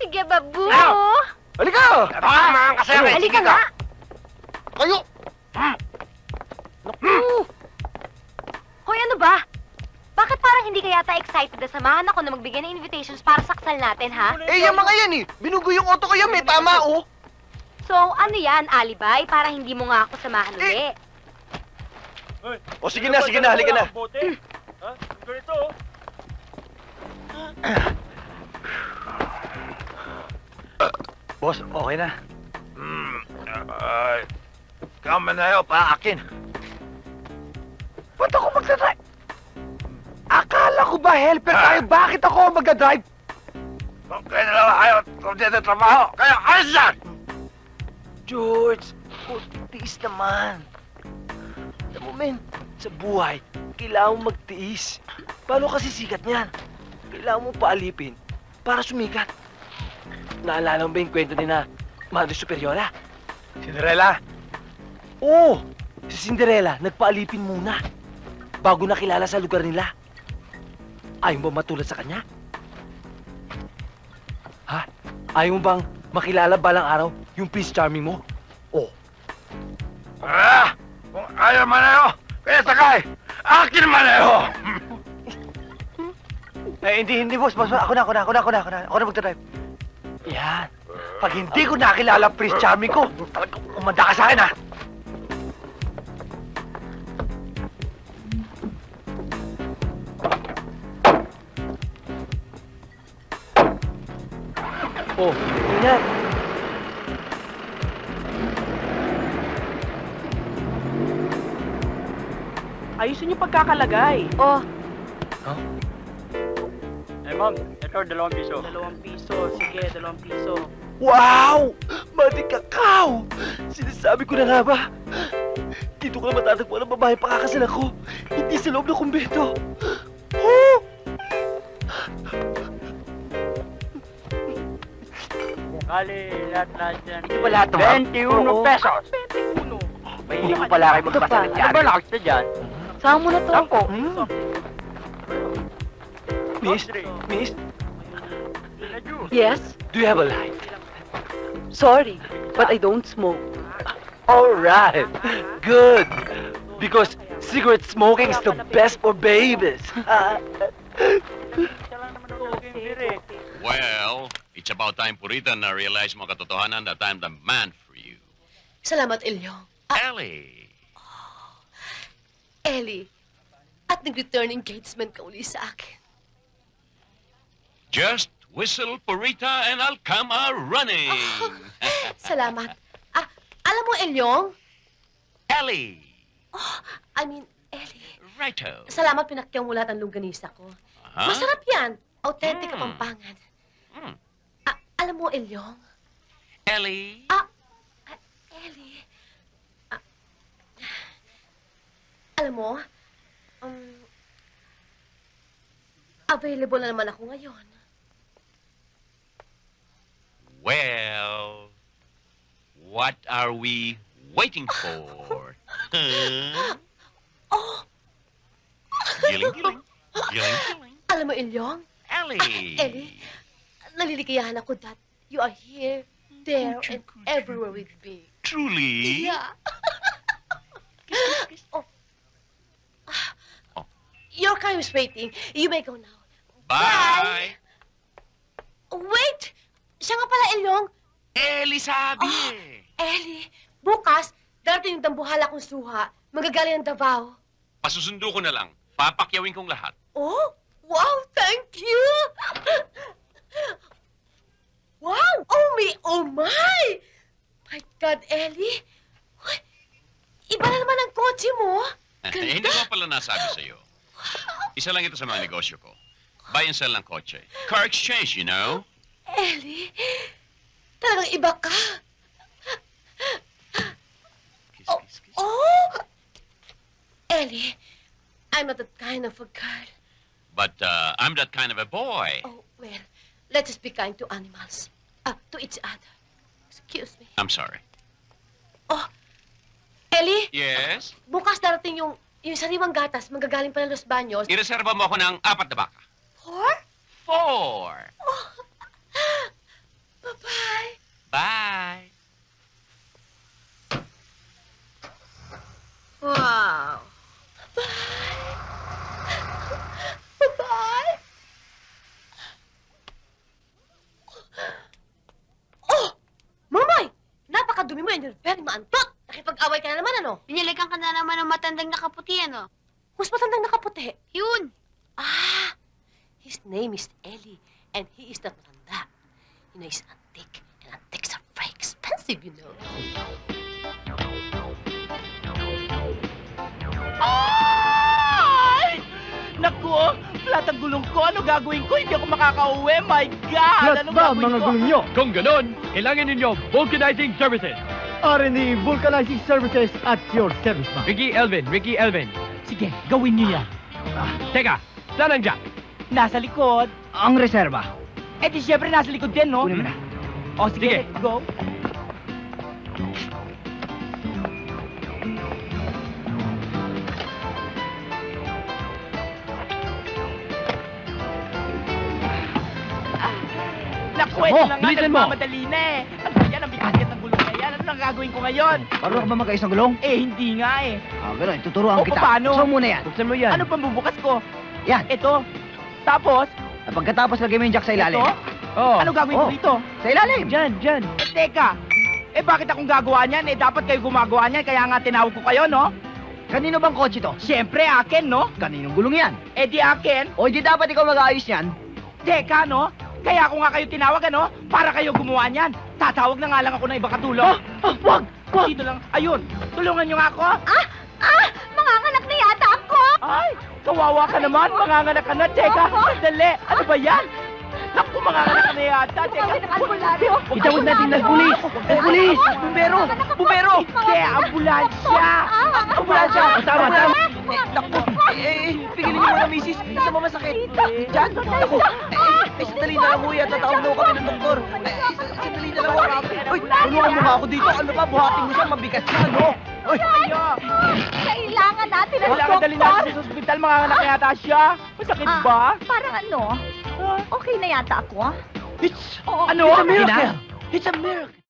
sige, babu. Halika! Tama ang kasama. Halika nga. Kayo! Hoy, ano ba? Bakit parang hindi ka yata excited na samahan ako na magbigay ng invitations para sa kasal natin, ha? Eh, yung mga yan Binugo yung auto ko yan, may tama, So, ano yan, alibay? Para hindi mo nga ako samahan uli. O, sige na, halika na. Ha? Ganito, Boss, okay na. Kama na yun, paakin. Ba't ako magdadrive? Akala ko ba helper tayo? Bakit ako magdadrive? Okay na lang kayo kung dito trabaho. Kaya ayos yan! George, tiis naman. Alam mo, men, sa buhay, kailangan mo magtiis. Paano kasi sikat niyan? Kailangan mo paalipin para sumikat. Naalala mo ba yung kwento ni na Madre Superiora? Cinderella? Oo, si Cinderella nagpaalipin muna bago nakilala sa lugar nila. Ayaw mo ba matulad sa kanya? Ha? Ayaw mo bang makilala balang araw yung Prince Charming mo? Oh. Kung ayaw man na yun, kaya sakay, akin man na yun! Hindi, boss. Ako na magdadrive. Yan. Pag hindi ko nakilala ang Prince Charming ko, talagang umanda ka sa akin, ha? Oh, yan. Ayusin niyo pagkakalagay. Oh, Eh, ma'am, ito, 2 piso. 2 piso. Sige, 2 piso. Wow! Mati kakao! Sinasabi ko na nga ba? Dito ko na matatagpuan ang babae pakakasalan ko. Hindi sa loob ng kumbento. Oh! Kali, lahat yan. Ito ba lahat, ma'am? 21 pesos. 21. Mahilig ko pala kayo magbasa ng Ano ba lakas na dyan? saan mo na to? Sampo. Miss, Yes? do you have a light? Sorry, but I don't smoke. All right, good. Because cigarette smoking is the best for babies. Well, it's about time Purita na realize mo katotohanan that I'm the man for you. Salamat, Ilyong. Ellie! Ellie, at nag-return engagement ka uli sa akin. Just whistle Purita and I'll come a-running. Salamat. Alam mo, Ilyong? Ellie! Ellie. Righto. Salamat pinakyaw mo lahat ang longganisa ko. Huh? Masarap yan. Authentic ang Pampangan. Alam mo, Ilyong? Ellie? Ellie. Alam mo, available na naman ako ngayon. Well, what are we waiting for? Huh? Oh! Giling. Alam mo, Ilyong? Ellie! Ellie, naliligayahan ako that you are here, there, and everywhere with me. Truly? Yeah. Oh. Your car is waiting. You may go now. Bye! Wait! Siya nga pala, Ilyong. Ellie sabi Ellie, bukas, darating yung dambuhala kong suha. Magagaling ng Davao. Pasusundo ko na lang. Papakyawin kong lahat. Oh, wow, thank you! Wow! Oh my! My God, Ellie! Uy, iba na naman ang kotse mo. Hindi ko pala nasabi sa'yo. Isa lang ito sa mga negosyo ko. Buy and sell ng kotse. Car exchange, you know? Ellie, talagang iba ka. Kiss. Oh! Ellie, I'm not that kind of a girl. But I'm that kind of a boy. Oh, well, let us be kind to animals. To each other. Excuse me. I'm sorry. Oh, Ellie, Yes? bukas darating yung sariwang gatas, magagaling pa ng Los Baños. Ireserva mo ako ng 4 na baka. 4? 4! and you're very maantot. Nakipag-away ka na naman, ano? Binilikan ka na naman ng matandang nakaputi, ano? Who's matandang nakaputi? Yun! Ah, his name is Ellie, and he is not matanda. You know, he's antique, and antiques are very expensive, you know. Ay! Naku, flat ang gulong ko. Ano gagawin ko? Hindi ako makakauwi. My God! Ano gagawin ko? nyo? Kung ganon, kailangan ninyo vulcanizing services. R&E Vulcanizing Services at your service, ma'am. Ricky Elvin. Sige, gawin niyo yan. Teka, saan ang jack? Nasa likod. Ang reserva. Eh di syempre nasa likod din, no? Kunin mo na. O sige, Sige. go. Naku, ito lang nga, bilisan mo. nagmamadali na eh. Ano ba yan? Ang bigat ng gulong na yan. Ano nang gagawin ko ngayon? Marunong ka ba mag-ayos ng gulong? Eh, hindi nga eh. Gano'n. Tuturuan O, kita. paano? So muna yan. Buksan mo yan. Ano pang bubukas ko? Yan. Ito. Tapos, Pagkatapos, lagay mo yung jack sa ilalim. ito. Oh. Ano gagawin ko Oh. dito? Sa ilalim. Dyan. Eh, teka. Eh, bakit akong gagawa niyan? Eh, dapat kayo gumagawa niyan. Kaya nga tinawag ko kayo, no? Kanino bang kotse to? Siyempre, akin, no? Kaninong gulong yan? Eh, di akin. O di dapat ikaw mag-ayos yan? Teka, no? Kaya ako nga kayo tinawag, ano? Para kayo gumawa niyan. Tatawag na nga lang ako ng ibang katulong. Wag! Wag! Dito lang. Ayun. Tulungan niyo nga ako. Manganganak na yata ako! Ay, kawawa ka naman. Manganganak ka na. Teka, sandali. Ano ba yan? Naku, manganganak ka na yata. Teka. Itawag natin ng pulis! Ng pulis! Bumbero! Bumbero! Hindi, ambulansya! Ambulansya! Tama. Naku, pigilin niyo muna, misis. Isa mo masakit. Diyan? Naku, sandali na lang, kuya. Tatawag daw kami ng doktor. Sandali na lang, kuya. Uy, tulungan mo nga ako dito. Ano ba, buhatin mo siya. Mabigat siya, no? Uy, ayo. Kailangan natin ng Kailangan dali natin sa ospital. Manganganak na yata siya. Masakit ba? Parang ano? Okay na yata ako. It's, Oo. ano? It's a miracle. It's a miracle.